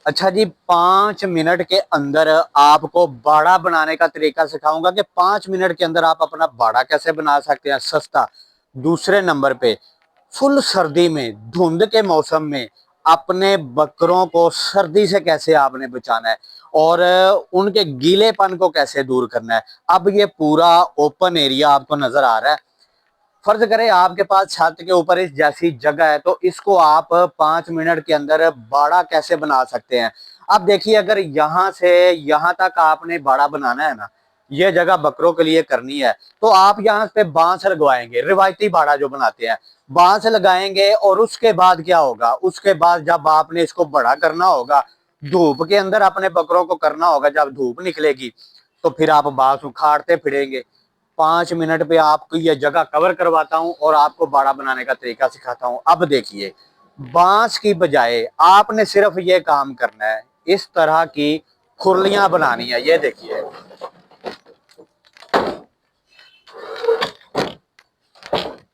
अच्छा जी, 5 मिनट के अंदर आपको बाड़ा बनाने का तरीका सिखाऊंगा कि 5 मिनट के अंदर आप अपना बाड़ा कैसे बना सकते हैं सस्ता। दूसरे नंबर पे, फुल सर्दी में, धुंध के मौसम में अपने बकरों को सर्दी से कैसे आपने बचाना है और उनके गीलेपन को कैसे दूर करना है। अब ये पूरा ओपन एरिया आपको नजर आ रहा है। फर्ज करें आपके पास छत के ऊपर इस जैसी जगह है, तो इसको आप 5 मिनट के अंदर बाड़ा कैसे बना सकते हैं। अब देखिए, अगर यहाँ से यहाँ तक आपने बाड़ा बनाना है ना, ये जगह बकरों के लिए करनी है, तो आप यहाँ पे बांस लगवाएंगे, रिवायती बाड़ा जो बनाते हैं, बांस लगाएंगे। और उसके बाद क्या होगा, उसके बाद जब आपने इसको बड़ा करना होगा, धूप के अंदर अपने बकरों को करना होगा, जब धूप निकलेगी तो फिर आप बांस उखाड़ते फिरेंगे। 5 मिनट पे आपको ये जगह कवर करवाता हूँ और आपको बाड़ा बनाने का तरीका सिखाता हूँ। अब देखिए, बांस की बजाय आपने सिर्फ ये काम करना है, इस तरह की खुरलियां बनानी है। ये देखिए,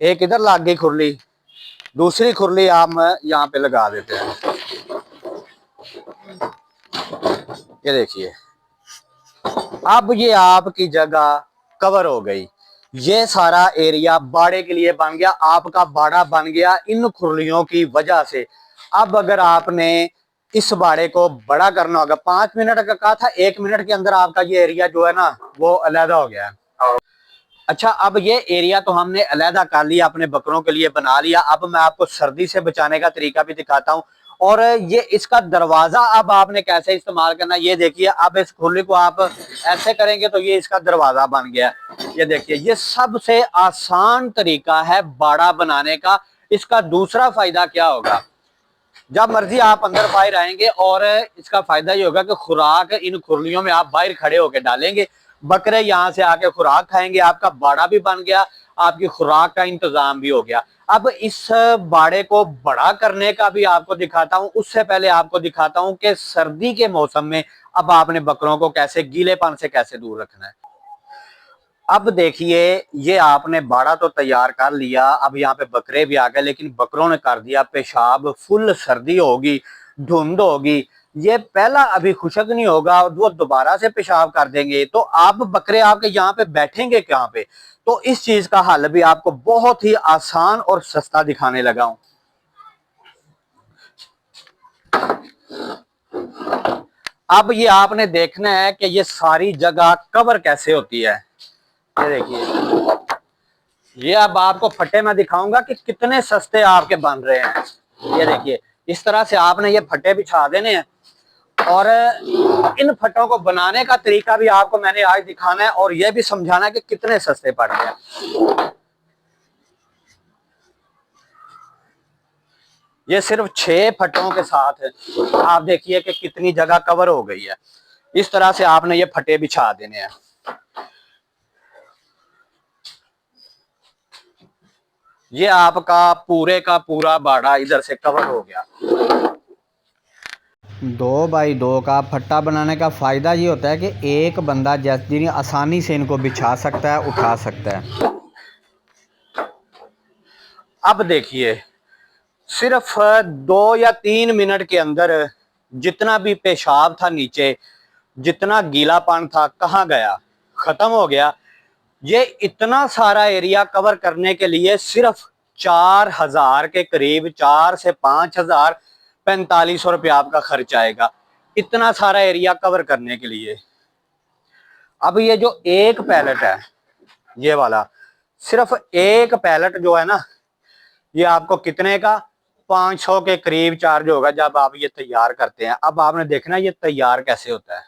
एक इधर लग गई खुरली, दूसरी खुरली आप यहाँ पे लगा देते हैं। ये देखिए, अब ये आपकी जगह कवर हो गई। ये सारा एरिया बाड़े के लिए बन गया, आपका बाड़ा बन गया इन खुरलियों की वजह से। अब अगर आपने इस बाड़े को बड़ा करना होगा, 5 मिनट का कहा था, 1 मिनट के अंदर आपका ये एरिया जो है ना, वो अलहदा हो गया है। अच्छा, अब ये एरिया तो हमने अलहदा कर लिया, अपने बकरों के लिए बना लिया। अब मैं आपको सर्दी से बचाने का तरीका भी दिखाता हूँ। और ये इसका दरवाजा अब आपने कैसे इस्तेमाल करना, ये देखिए। अब इस खुले को आप ऐसे करेंगे तो ये इसका दरवाजा बन गया। ये देखिए, ये सबसे आसान तरीका है बाड़ा बनाने का। इसका दूसरा फायदा क्या होगा, जब मर्जी आप अंदर बाहर आएंगे, और इसका फायदा ये होगा कि खुराक इन खुरलियों में आप बाहर खड़े होकर डालेंगे, बकरे यहाँ से आके खुराक खाएंगे, आपका बाड़ा भी बन गया, आपकी खुराक का इंतजाम भी हो गया। अब इस बाड़े को बड़ा करने का भी आपको दिखाता हूँ। उससे पहले आपको दिखाता हूँ कि सर्दी के मौसम में अब आपने बकरों को कैसे गीलेपन से कैसे दूर रखना है। अब देखिए, ये आपने बाड़ा तो तैयार कर लिया, अब यहाँ पे बकरे भी आ गए, लेकिन बकरों ने कर दिया पेशाब। फुल सर्दी होगी, धुंध होगी, ये पहला अभी खुशक नहीं होगा, वो दोबारा से पेशाब कर देंगे, तो आप बकरे आपके यहाँ पे बैठेंगे कहाँ पे। तो इस चीज का हल भी आपको बहुत ही आसान और सस्ता दिखाने लगा हूं। अब ये आपने देखना है कि ये सारी जगह कवर कैसे होती है। ये देखिए, ये अब आपको फटे में दिखाऊंगा कि कितने सस्ते आपके बन रहे हैं। ये देखिए, इस तरह से आपने ये फटे बिछा देने हैं, और इन फटों को बनाने का तरीका भी आपको मैंने आज दिखाना है, और ये भी समझाना है कि कितने सस्ते पड़ रहे हैं। ये सिर्फ 6 फटों के साथ आप देखिए कि कितनी जगह कवर हो गई है। इस तरह से आपने ये फटे बिछा देने हैं। ये आपका पूरे का पूरा बाड़ा इधर से कवर हो गया। 2x2 का फट्टा बनाने का फ़ायदा ये होता है कि एक बंदा जैसे आसानी से इनको बिछा सकता है, उठा सकता है। अब देखिए, सिर्फ 2 या 3 मिनट के अंदर जितना भी पेशाब था नीचे, जितना गीलापन था, कहाँ गया, खत्म हो गया। ये इतना सारा एरिया कवर करने के लिए सिर्फ 4,000 के करीब, 4 से 5,000, 4500 रुपया आपका खर्च आएगा इतना सारा एरिया कवर करने के लिए। अब ये जो एक पैलेट है, ये वाला, सिर्फ एक पैलेट जो है ना, ये आपको कितने का, 500 के करीब चार्ज होगा जब आप ये तैयार करते हैं। अब आपने देखना ये तैयार कैसे होता है।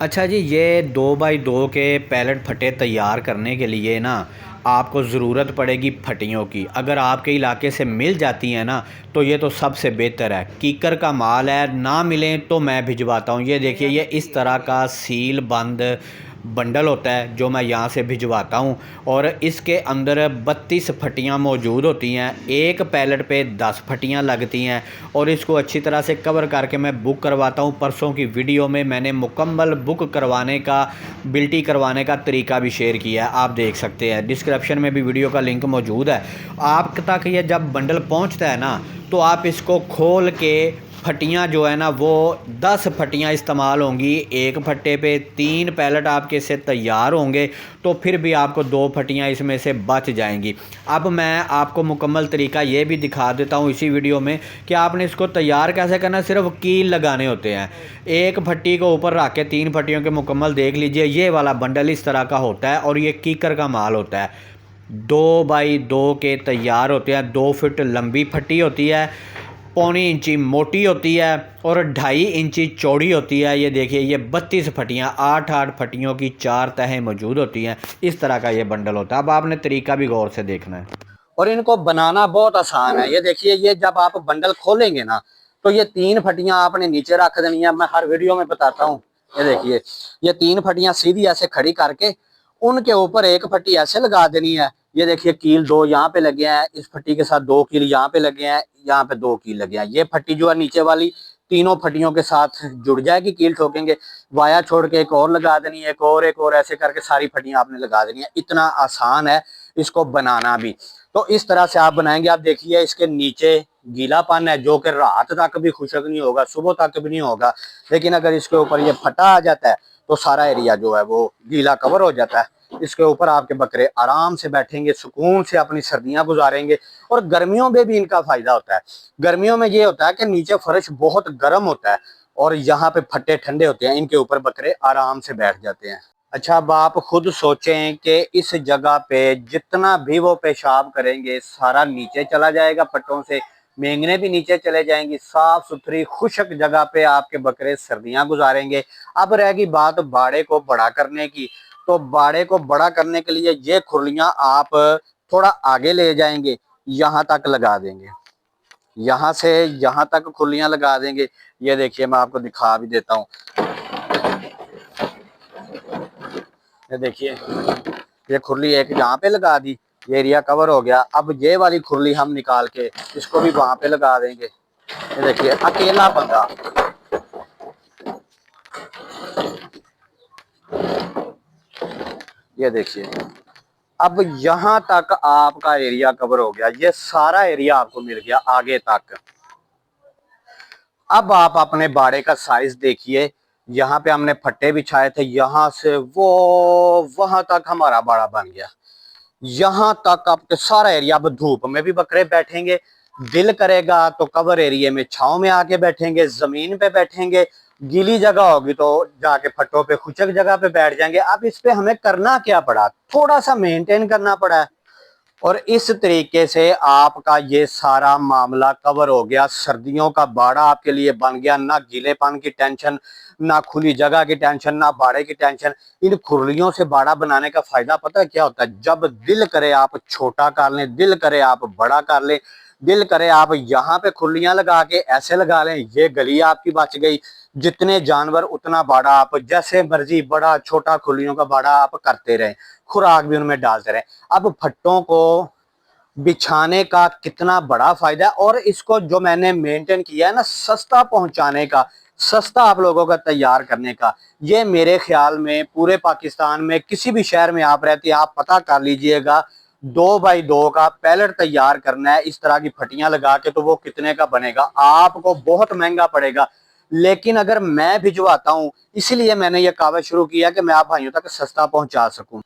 अच्छा जी, ये 2x2 के पैलेट फटे तैयार करने के लिए ना आपको ज़रूरत पड़ेगी फटियों की। अगर आपके इलाके से मिल जाती हैं ना, तो ये तो सबसे बेहतर है। कीकर का माल है, ना मिलें तो मैं भिजवाता हूँ। ये देखिए, ये इस तरह का सील बंद बंडल होता है जो मैं यहाँ से भिजवाता हूँ, और इसके अंदर 32 फटियाँ मौजूद होती हैं। एक पैलेट पे 10 फटियाँ लगती हैं, और इसको अच्छी तरह से कवर करके मैं बुक करवाता हूँ। परसों की वीडियो में मैंने मुकम्मल बुक करवाने का, बिल्टी करवाने का तरीका भी शेयर किया है, आप देख सकते हैं। डिस्क्रिप्शन में भी वीडियो का लिंक मौजूद है। आप तक ये जब बंडल पहुँचता है ना, तो आप इसको खोल के फटियाँ जो है ना वो 10 फटियाँ इस्तेमाल होंगी एक फट्टे पे, 3 पैलेट आपके इससे तैयार होंगे, तो फिर भी आपको 2 फटियाँ इसमें से बच जाएंगी। अब मैं आपको मुकम्मल तरीका ये भी दिखा देता हूँ इसी वीडियो में कि आपने इसको तैयार कैसे करना। सिर्फ कील लगाने होते हैं, एक फट्टी को ऊपर रख के 3 फट्टियों के मुकम्मल देख लीजिए। ये वाला बंडल इस तरह का होता है और ये कीकर का माल होता है। 2 बाई 2 के तैयार होते हैं। 2 फीट लंबी फट्टी होती है, 1.25 इंची मोटी होती है और 2.5 इंची चौड़ी होती है। ये देखिए, ये 32 फटियाँ, 8 फटियों की 4 तहें मौजूद होती हैं। इस तरह का ये बंडल होता है। अब आपने तरीका भी गौर से देखना है और इनको बनाना बहुत आसान है। ये देखिए, ये जब आप बंडल खोलेंगे ना तो ये 3 फटियां आपने नीचे रख देनी है। मैं हर वीडियो में बताता हूँ। ये देखिए, ये 3 फटियां सीधी ऐसे खड़ी करके उनके ऊपर एक फट्टी ऐसे लगा देनी है। ये देखिए, कील 2 यहाँ पे लगे हैं, इस फट्टी के साथ 2 कील यहाँ पे लगे हैं, यहाँ पे 2 कील लगे हैं। ये फट्टी जो है नीचे वाली तीनों फटियों के साथ जुड़ जाएगी। कील ठोकेंगे, वाया छोड़ के एक और लगा देनी है, एक और ऐसे करके सारी फटियां आपने लगा देनी है। इतना आसान है इसको बनाना भी। तो इस तरह से आप बनाएंगे। आप देखिए, इसके नीचे गीलापन है जो कि रात तक भी खुशक नहीं होगा, सुबह तक भी नहीं होगा। लेकिन अगर इसके ऊपर ये फटा आ जाता है तो सारा एरिया जो है वो गीला कवर हो जाता है। इसके ऊपर आपके बकरे आराम से बैठेंगे, सुकून से अपनी सर्दियां गुजारेंगे। और गर्मियों में भी इनका फायदा होता है। गर्मियों में ये होता है कि नीचे फर्श बहुत गर्म होता है और यहाँ पे फट्टे ठंडे होते हैं, इनके ऊपर बकरे आराम से बैठ जाते हैं। अच्छा, अब आप खुद सोचें कि इस जगह पे जितना भी वो पेशाब करेंगे सारा नीचे चला जाएगा फट्टों से, मेंगने भी नीचे चले जाएंगी। साफ सुथरी खुशक जगह पे आपके बकरे सर्दियां गुजारेंगे। अब रहेगी बात बाड़े को बड़ा करने की। तो बाड़े को बड़ा करने के लिए ये खुरलियां आप थोड़ा आगे ले जाएंगे, यहाँ तक लगा देंगे, यहाँ से यहाँ तक खुरलियां लगा देंगे। ये देखिए, मैं आपको दिखा भी देता हूँ। ये देखिए, ये खुरली एक यहाँ पे लगा दी, ये एरिया कवर हो गया। अब ये वाली खुरली हम निकाल के इसको भी वहां पे लगा देंगे। ये देखिए, अकेला बंदा, ये देखिए, अब यहाँ तक आपका एरिया कवर हो गया। ये सारा एरिया आपको मिल गया आगे तक। अब आप अपने बाड़े का साइज देखिए। यहाँ पे हमने फट्टे बिछाए थे, यहाँ से वो वहां तक हमारा बाड़ा बन गया। यहाँ तक आपके सारा एरिया। अब धूप में भी बकरे बैठेंगे, दिल करेगा तो कवर एरिया में छांव में आके बैठेंगे, जमीन पे बैठेंगे, गीली जगह होगी तो जाके फट्टों पे खुचक जगह पे बैठ जाएंगे। अब इस पे हमें करना क्या पड़ा, थोड़ा सा मेंटेन करना पड़ा है। और इस तरीके से आपका ये सारा मामला कवर हो गया। सर्दियों का बाड़ा आपके लिए बन गया। ना गीलेपन की टेंशन, ना खुली जगह की टेंशन, ना बाड़े की टेंशन। इन खुरलियों से बाड़ा बनाने का फायदा पता है क्या होता है? जब दिल करे आप छोटा कर लें, दिल करे आप बड़ा कर लें, दिल करे आप यहाँ पे खुरलियां लगा के ऐसे लगा लें, ये गली आपकी बच गई। जितने जानवर उतना बाड़ा, आप जैसे मर्जी बड़ा छोटा खुरलियों का बाड़ा आप करते रहें, खुराक भी उनमें डालते रहें। अब फट्टों को बिछाने का कितना बड़ा फायदा है। और इसको जो मैंने मेंटेन किया है ना, सस्ता पहुंचाने का, सस्ता आप लोगों का तैयार करने का, ये मेरे ख्याल में पूरे पाकिस्तान में किसी भी शहर में आप रहते हैं, आप पता कर लीजिएगा। 2 बाई 2 का पैलेट तैयार करना है इस तरह की फटियां लगा के, तो वो कितने का बनेगा? आपको बहुत महंगा पड़ेगा। लेकिन अगर मैं भिजवाता हूं, इसलिए मैंने ये कागज शुरू किया कि मैं आप भाइयों तक सस्ता पहुंचा सकूं।